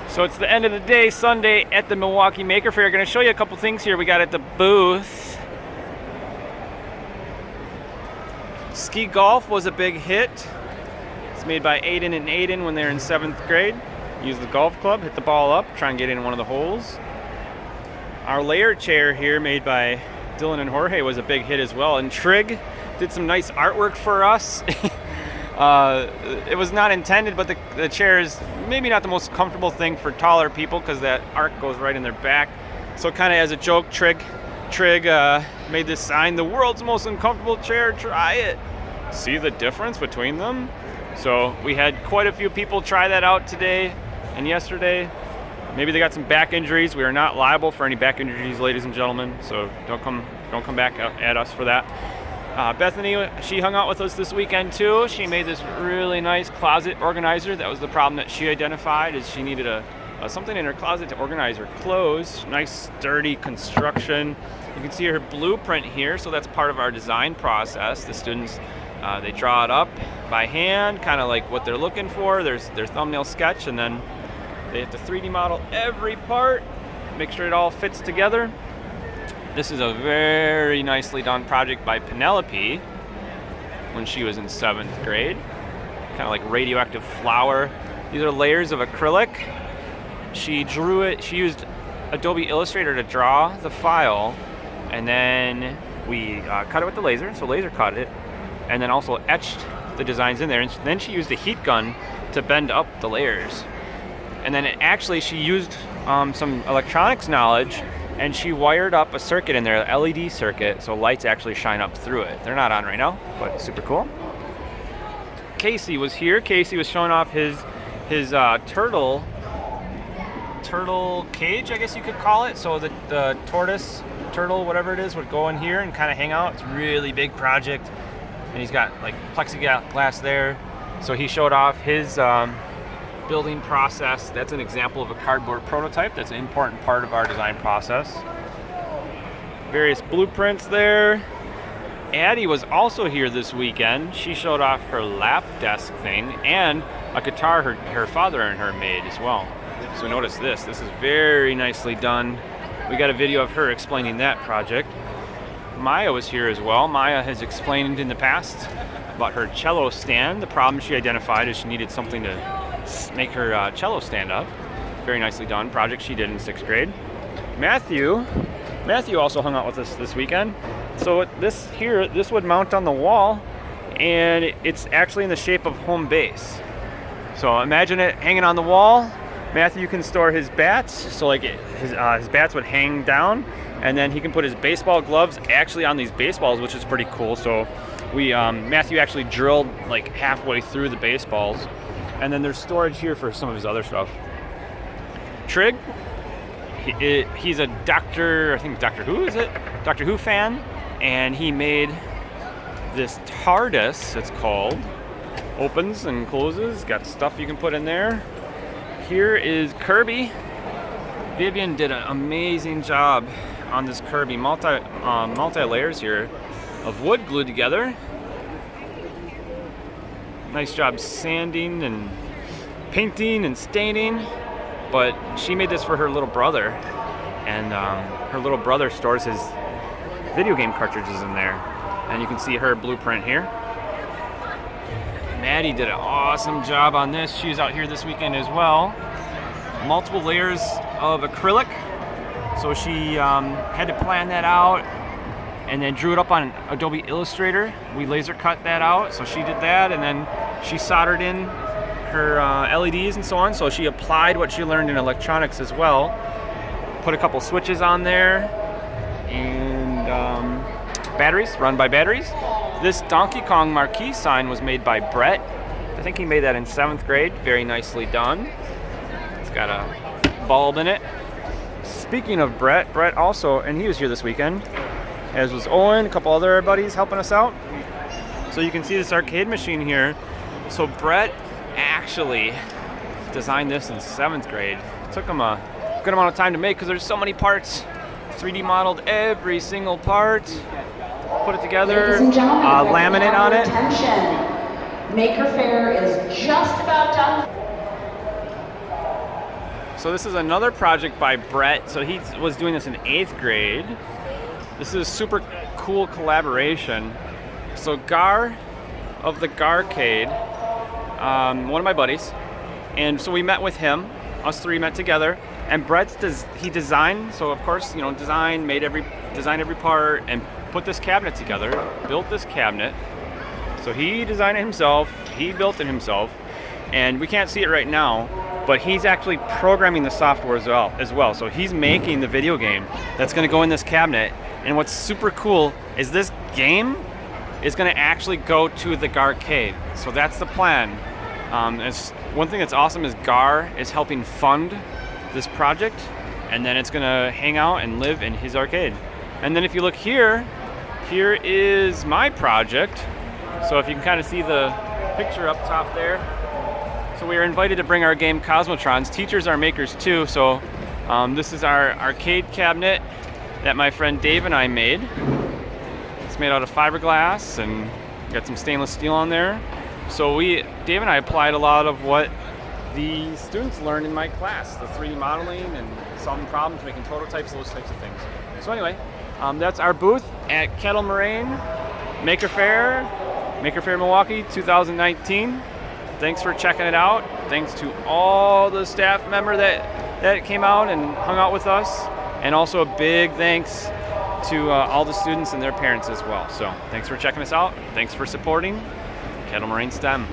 So it's the end of the day, Sunday at the Milwaukee Maker Faire. Going to show you a couple things here we got at the booth. Skeet Golf was a big hit. It's made by Aiden and Aiden when they're in 7th grade. Use the golf club, hit the ball up, try and get in one of the holes. Our layer chair here, made by Dylan and Jorge, was a big hit as well. And Trig did some nice artwork for us. It was not intended, but the chair is maybe not the most comfortable thing for taller people because that arc goes right in their back. So kind of as a joke, Trig made this sign, "The world's most uncomfortable chair, try it." See the difference between them? So we had quite a few people try that out today and yesterday. Maybe they got some back injuries. We are not liable for any back injuries, ladies and gentlemen, so don't come back at us for that. Bethany, she hung out with us this weekend too. She made this really nice closet organizer. That was the problem that she identified, is she needed something in her closet to organize her clothes. Nice sturdy construction. You can see her blueprint here, so that's part of our design process. The students, they draw it up by hand, kind of like what they're looking for. There's their thumbnail sketch, and then they have to 3D model every part, make sure it all fits together. This is a very nicely done project by Penelope when she was in 7th grade. Kind of like Radioactive Flour. These are layers of acrylic. She drew it, she used Adobe Illustrator to draw the file, and then we cut it with the laser, so laser cut it, and then also etched the designs in there. And then she used a heat gun to bend up the layers. And then she used some electronics knowledge, and she wired up a circuit in there, an LED circuit, so lights actually shine up through it. They're not on right now, but super cool. Casey was here. Casey was showing off his turtle cage, I guess you could call it. So the tortoise, turtle, whatever it is, would go in here and kind of hang out. It's a really big project, and he's got like plexiglass there. So he showed off his building process. That's an example of a cardboard prototype. That's an important part of our design process. Various blueprints there. Addie was also here this weekend. She showed off her lap desk thing and a guitar her father and her made as well. So notice this is very nicely done. We got a video of her explaining that project. Maya was here as well. Maya has explained in the past about her cello stand. The problem she identified is she needed something to make her cello stand up. Very nicely done project she did in 6th grade. Matthew also hung out with us this weekend. So this would mount on the wall, and it's actually in the shape of home base. So imagine it hanging on the wall. Matthew can store his bats, so like his bats would hang down, and then he can put his baseball gloves actually on these baseballs, which is pretty cool. So Matthew actually drilled like halfway through the baseballs. And then there's storage here for some of his other stuff. Trig, he's a Doctor Who fan, and he made this TARDIS, it's called. Opens and closes, got stuff you can put in there. Here is KIRBY. Vivian did an amazing job on this KIRBY, multi layers here of wood glued together. Nice job sanding and painting and staining, but she made this for her little brother, and her little brother stores his video game cartridges in there, and you can see her blueprint here. Maddie did an awesome job on this. She was out here this weekend as well. Multiple layers of acrylic, so she had to plan that out and then drew it up on Adobe Illustrator. We laser cut that out, so she did that, and then she soldered in her LEDs and so on. So she applied what she learned in electronics as well. Put a couple switches on there, and batteries, run by batteries. This Donkey Kong marquee sign was made by Brett. I think he made that in 7th grade. Very nicely done. It's got a bulb in it. Speaking of Brett also, and he was here this weekend, as was Owen, a couple other buddies helping us out. So you can see this arcade machine here. So Brett actually designed this in 7th grade. It took him a good amount of time to make because there's so many parts. 3D modeled every single part, put it together, laminate on it. Maker Faire is just about done. So this is another project by Brett. So he was doing this in 8th grade. This is a super cool collaboration. So Gar of the Garcade, one of my buddies, and so we met with him. Us three met together, and he designed. So of course, you know, designed every part and put this cabinet together. Built this cabinet. So he designed it himself. He built it himself, and we can't see it right now. But he's actually programming the software as well. So he's making the video game that's going to go in this cabinet. And what's super cool is this game is going to actually go to the Garcade. So that's the plan. One thing that's awesome is Gar is helping fund this project, and then it's going to hang out and live in his arcade. And then if you look here is my project. So if you can kind of see the picture up top there. So we were invited to bring our game Cosmotrons. Teachers are makers too, so this is our arcade cabinet that my friend Dave and I made. It's made out of fiberglass and got some stainless steel on there. So Dave and I applied a lot of what the students learned in my class, the 3D modeling and solving problems, making prototypes, those types of things. So anyway, that's our booth at Kettle Moraine Maker Faire, Milwaukee 2019. Thanks for checking it out. Thanks to all the staff member that came out and hung out with us. And also a big thanks to all the students and their parents as well. So thanks for checking us out. Thanks for supporting Kettle Moraine STEM.